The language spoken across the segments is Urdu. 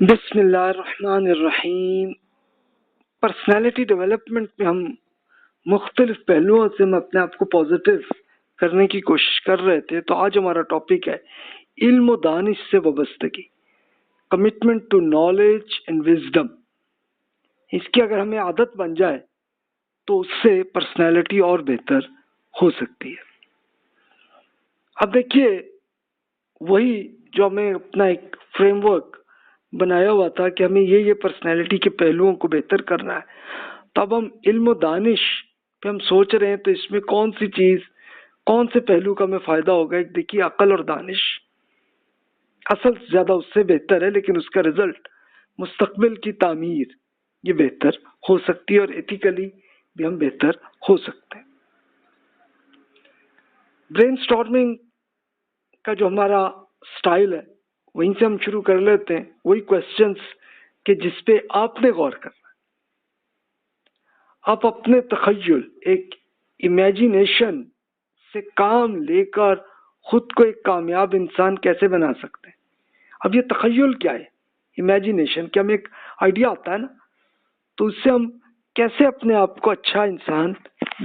بسم اللہ الرحمن الرحیم۔ پرسنالٹی ڈیولپمنٹ میں ہم مختلف پہلوؤں سے ہم اپنے آپ کو پازیٹیو کرنے کی کوشش کر رہے تھے، تو آج ہمارا ٹاپک ہے علم و دانش سے وابستگی، commitment to knowledge and wisdom. اس کی اگر ہمیں عادت بن جائے تو اس سے پرسنالٹی اور بہتر ہو سکتی ہے۔ اب دیکھیے، وہی جو ہمیں اپنا ایک فریم ورک بنایا ہوا تھا کہ ہمیں یہ پرسنالٹی کے پہلوؤں کو بہتر کرنا ہے، تو اب ہم علم و دانش پہ ہم سوچ رہے ہیں، تو اس میں کون سی چیز، کون سے پہلو کا ہمیں فائدہ ہوگا۔ ایک دیکھیے، عقل اور دانش اصل زیادہ اس سے بہتر ہے، لیکن اس کا رزلٹ مستقبل کی تعمیر یہ بہتر ہو سکتی ہے، اور ایتھیکلی بھی ہم بہتر ہو سکتے ہیں۔ برین سٹارمنگ کا جو ہمارا سٹائل ہے، وہیں سے ہم شروع کر لیتے ہیں، وہی کوسچنز کہ جس پہ آپ نے غور کرنا ہے۔ آپ اپنے تخیل، ایک امیجینیشن سے کام لے کر خود کو ایک کامیاب انسان کیسے بنا سکتے ہیں۔ اب یہ تخیل کیا ہے؟ امیجینیشن کہ ہمیں ایک آئیڈیا آتا ہے نا، تو اس سے ہم کیسے اپنے آپ کو اچھا انسان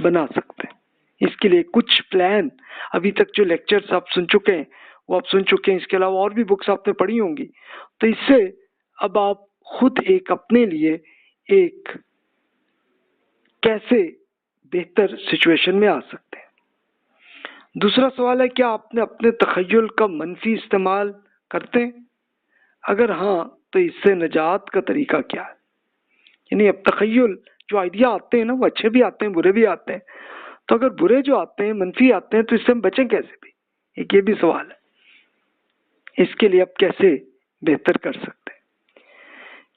بنا سکتے ہیں۔ اس کے لیے کچھ پلان، ابھی تک جو لیکچرز آپ سن چکے ہیں وہ آپ سن چکے ہیں، اس کے علاوہ اور بھی بکس آپ نے پڑھی ہوں گی، تو اس سے اب آپ خود ایک اپنے لیے ایک کیسے بہتر سچویشن میں آ سکتے ہیں۔ دوسرا سوال ہے، کیا آپ نے اپنے تخیل کا منفی استعمال کرتے ہیں؟ اگر ہاں تو اس سے نجات کا طریقہ کیا ہے؟ یعنی اب تخیل جو آئیڈیا آتے ہیں نا، وہ اچھے بھی آتے ہیں، برے بھی آتے ہیں، تو اگر برے جو آتے ہیں، منفی آتے ہیں، تو اس سے ہم بچیں کیسے بھی؟ ایک یہ بھی سوال ہے۔ اس کے لیے آپ کیسے بہتر کر سکتے ہیں؟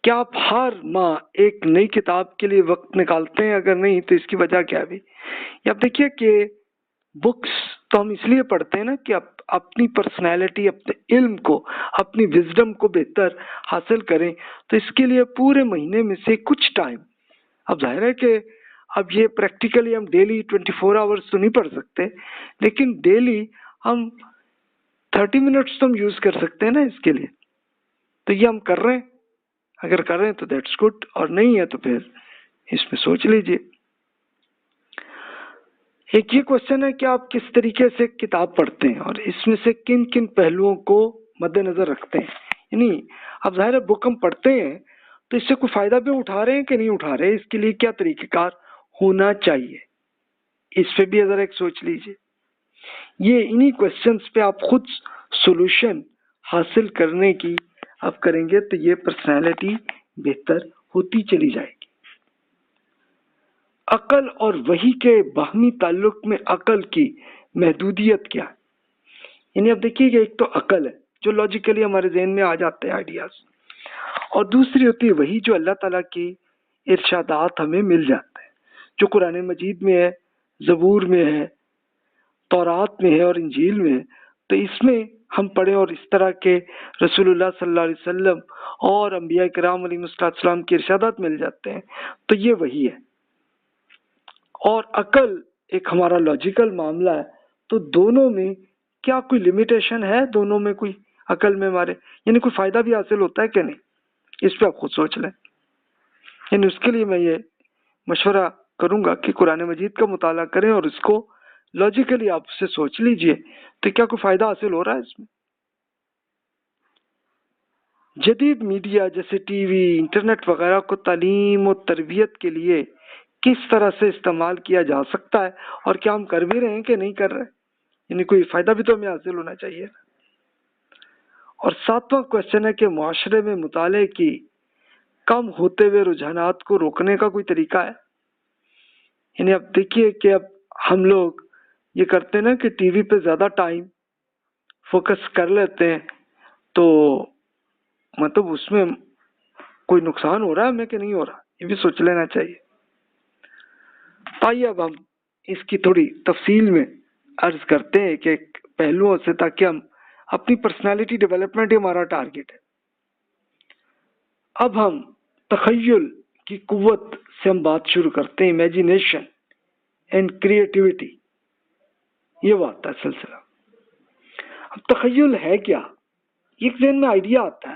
کیا آپ ہر ماہ ایک نئی کتاب کے لیے وقت نکالتے ہیں؟ اگر نہیں تو اس کی وجہ کیا بھی؟ یا آپ دیکھیے کہ بکس تو ہم اس لیے پڑھتے ہیں نا کہ اپنی پرسنالٹی، اپنے علم کو، اپنی وزڈم کو بہتر حاصل کریں، تو اس کے لیے پورے مہینے میں سے کچھ ٹائم، اب ظاہر ہے کہ اب یہ پریکٹیکلی ہم ڈیلی 24 آورس تو نہیں پڑھ سکتے، لیکن ڈیلی ہم 30 منٹس تو ہم یوز کر سکتے ہیں نا اس کے لیے۔ تو یہ ہم کر رہے ہیں، اگر کر رہے ہیں تو دیٹس گڈ، اور نہیں ہے تو پھر اس میں سوچ لیجئے۔ ایک یہ کوشچن ہے کہ آپ کس طریقے سے کتاب پڑھتے ہیں، اور اس میں سے کن کن پہلوؤں کو مد نظر رکھتے ہیں۔ یعنی اب ظاہر ہے بک ہم پڑھتے ہیں تو اس سے کوئی فائدہ بھی اٹھا رہے ہیں کہ نہیں اٹھا رہے، اس کے لیے کیا طریقہ کار ہونا چاہیے، اس پہ بھی ذرا ایک سوچ لیجئے۔ یہ انہی کوشچنز پہ آپ خود سولوشن حاصل کرنے کی آپ کریں گے تو یہ پرسنالٹی بہتر ہوتی چلی جائے گی۔ عقل اور وحی کے باہمی تعلق میں عقل کی محدودیت کیا ہے؟ یعنی اب دیکھیے کہ ایک تو عقل ہے جو لاجیکلی ہمارے ذہن میں آ جاتے ہیں آئیڈیاز، اور دوسری ہوتی ہے وحی جو اللہ تعالیٰ کی ارشادات ہمیں مل جاتے ہیں، جو قرآن مجید میں ہے، زبور میں ہے، تورات میں ہے اور انجیل میں ہے۔ تو اس میں ہم پڑھیں اور اس طرح کے رسول اللہ صلی اللہ علیہ وسلم اور انبیاء کرام علیہ السلام کے ارشادات مل جاتے ہیں، تو یہ وحی ہے۔ اور عقل ایک ہمارا لاجیکل معاملہ ہے، تو دونوں میں کیا کوئی لمیٹیشن ہے؟ دونوں میں کوئی عقل میں ہمارے یعنی کوئی فائدہ بھی حاصل ہوتا ہے کہ نہیں؟ اس پہ آپ خود سوچ لیں۔ یعنی اس کے لیے میں یہ مشورہ کروں گا کہ قرآن مجید کا مطالعہ کریں اور اس کو لاجیکلی آپ سے سوچ لیجئے تو کیا کوئی فائدہ حاصل ہو رہا ہے اس میں۔ جدید میڈیا جیسے ٹی وی، انٹرنیٹ وغیرہ کو تعلیم و تربیت کے لیے کس طرح سے استعمال کیا جا سکتا ہے، اور کیا ہم کر بھی رہے ہیں کہ نہیں کر رہے؟ یعنی کوئی فائدہ بھی تو ہمیں حاصل ہونا چاہیے۔ اور ساتواں کوشچن ہے کہ معاشرے میں مطالعے کی کم ہوتے ہوئے رجحانات کو روکنے کا کوئی طریقہ ہے؟ یعنی اب دیکھیے کہ اب ہم لوگ یہ کرتے ہیں نا کہ ٹی وی پہ زیادہ ٹائم فوکس کر لیتے ہیں، تو مطلب اس میں کوئی نقصان ہو رہا ہے ہمیں کہ نہیں ہو رہا، یہ بھی سوچ لینا چاہیے۔ آئیے اب ہم اس کی تھوڑی تفصیل میں عرض کرتے ہیں کہ پہلوؤں سے، تاکہ ہم اپنی پرسنالٹی ڈیولپمنٹ ہی ہمارا ٹارگیٹ ہے۔ اب ہم تخیل کی قوت سے ہم بات شروع کرتے ہیں، امیجینیشن اینڈ کریٹیوٹی، یہ بات ہے سلسلہ۔ اب تخیل ہے کیا؟ ایک ذہن میں آئیڈیا آتا ہے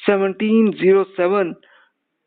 1707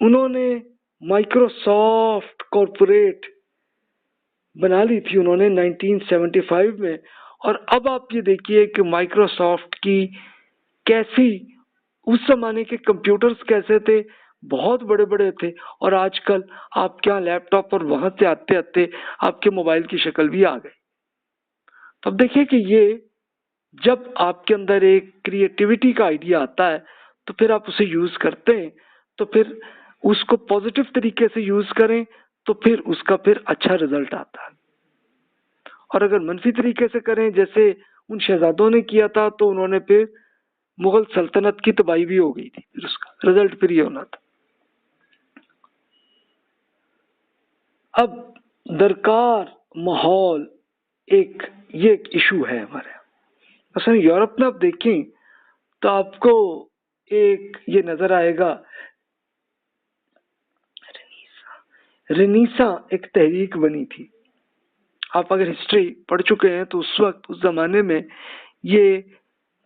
انہوں نے مائکروسافٹ کارپوریٹ بنا لی تھی انہوں نے 1975 میں، اور اب آپ یہ دیکھیے کہ مائکروسافٹ کی کیسی، اس زمانے کے کمپیوٹرز کیسے تھے، بہت بڑے بڑے تھے، اور آج کل آپ کے یہاں لیپ ٹاپ پر وہاں سے آتے آتے آپ کے موبائل کی شکل بھی آ گئی۔ تو اب دیکھیے کہ یہ جب آپ کے اندر ایک کریٹیوٹی کا آئیڈیا آتا ہے تو پھر آپ اسے یوز کرتے ہیں، تو پھر اس کو پازیٹیو طریقے سے یوز کریں تو پھر اس کا پھر اچھا رزلٹ آتا ہے، اور اگر منفی طریقے سے کریں جیسے ان شہزادوں نے کیا تھا تو انہوں نے پھر مغل سلطنت کی تباہی بھی ہو گئی تھی، پھر اس کا رزلٹ پھر یہ ہونا تھا۔ اب درکار ماحول ایک ایشو ہے ہمارے مثلا یورپ میں، آپ دیکھیں تو آپ کو ایک یہ نظر آئے گا، رنیسا ایک تحریک بنی تھی۔ آپ اگر ہسٹری پڑھ چکے ہیں تو اس وقت اس زمانے میں یہ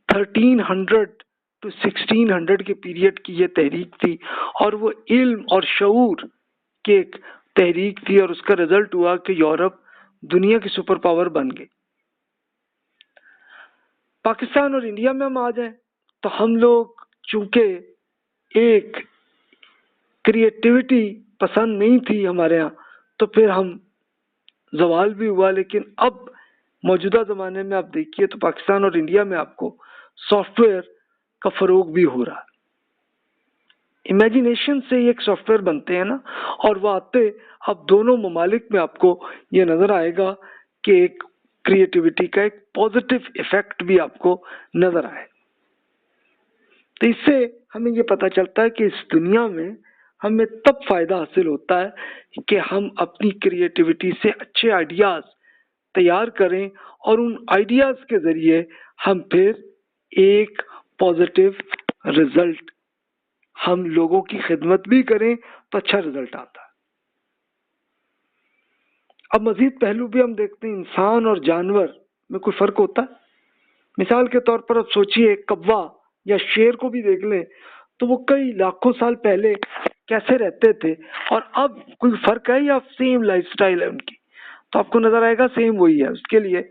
1300 to 1600 کے پیریڈ کی یہ تحریک تھی، اور وہ علم اور شعور کی ایک تحریک تھی، اور اس کا رزلٹ ہوا کہ یورپ دنیا کی سپر پاور بن گئی۔ پاکستان اور انڈیا میں ہم آ جائیں تو ہم لوگ چونکہ ایک کریٹیوٹی پسند نہیں تھی ہمارے ہاں، تو پھر ہم زوال بھی ہوا، لیکن اب موجودہ زمانے میں آپ دیکھیے تو پاکستان اور انڈیا میں آپ کو سافٹ ویئر کا فروغ بھی ہو رہا ہے۔ امیجینیشن سے ایک سافٹ ویئر بنتے ہیں نا، اور وہ آتے اب دونوں ممالک میں آپ کو یہ نظر آئے گا کہ ایک کریٹیوٹی کا ایک پازیٹیو ایفیکٹ بھی آپ کو نظر آئے۔ تو اس سے ہمیں یہ پتہ چلتا ہے کہ اس دنیا میں ہمیں تب فائدہ حاصل ہوتا ہے کہ ہم اپنی کریٹیوٹی سے اچھے آئیڈیاز تیار کریں، اور ان آئیڈیاز کے ذریعے ہم پھر ایک پازیٹیو رزلٹ، ہم لوگوں کی خدمت بھی کریں تو اچھا رزلٹ آتا ہے۔ اب مزید پہلو بھی ہم دیکھتے ہیں، انسان اور جانور میں کوئی فرق ہوتا ہے؟ مثال کے طور پر اب سوچئے کوا یا شیر کو بھی دیکھ لیں تو وہ کئی لاکھوں سال پہلے کیسے رہتے تھے، اور اب کوئی فرق ہے یا سیم لائف سٹائل ہے ان کی؟ تو آپ کو نظر آئے گا سیم وہی ہے۔ اس کے لیے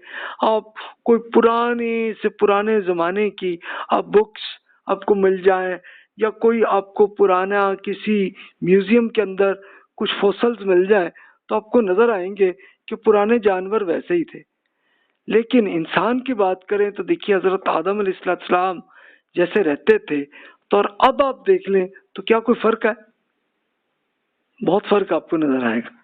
آپ کوئی پرانے سے پرانے زمانے کی آپ بکس آپ کو مل جائیں، یا کوئی آپ کو پرانا کسی میوزیم کے اندر کچھ فوسلز مل جائیں، تو آپ کو نظر آئیں گے کہ پرانے جانور ویسے ہی تھے۔ لیکن انسان کی بات کریں تو دیکھیے حضرت آدم علیہ السلام جیسے رہتے تھے، تو اور اب آپ دیکھ لیں تو کیا کوئی فرق ہے؟ بہت فرق آپ کو نظر آئے گا۔